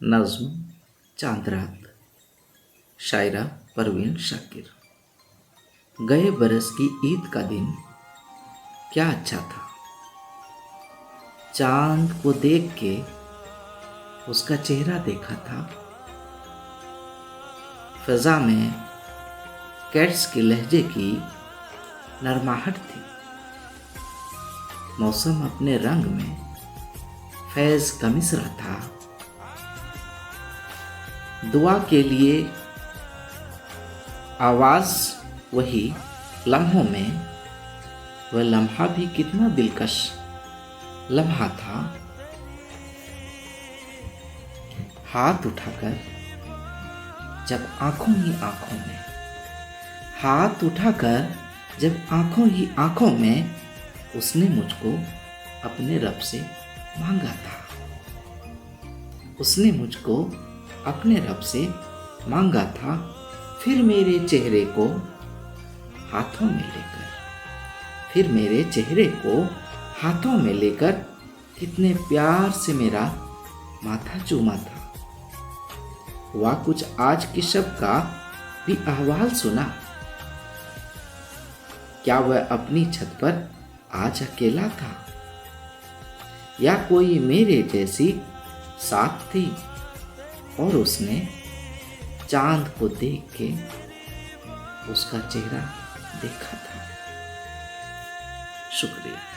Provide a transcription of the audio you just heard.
नज़्म चांद रात, शायरा परवीन शाकिर। गए बरस की ईद का दिन क्या अच्छा था, चांद को देख के उसका चेहरा देखा था। फिजा में कैट्स के लहजे की नरमाहट थी। मौसम अपने रंग में फैज का मिसरा था। दुआ के लिए आवाज वही लम्हों में, वह लम्हा भी कितना दिलकश लम्हा था। हाथ उठाकर जब आंखों ही आंखों में, हाथ उठाकर जब आंखों ही आंखों में उसने मुझको अपने रब से मांगा था। उसने मुझको अपने रब से मांगा था। फिर मेरे चेहरे को हाथों में लेकर, फिर मेरे चेहरे को हाथों में लेकर कितने प्यार से मेरा माथा चूमा था। हुआ कुछ आज की शब का भी अहवाल सुना। क्या वह अपनी छत पर आज अकेला था, या कोई मेरे जैसी साथ थी और उसने चांद को देख के उसका चेहरा देखा था। शुक्रिया।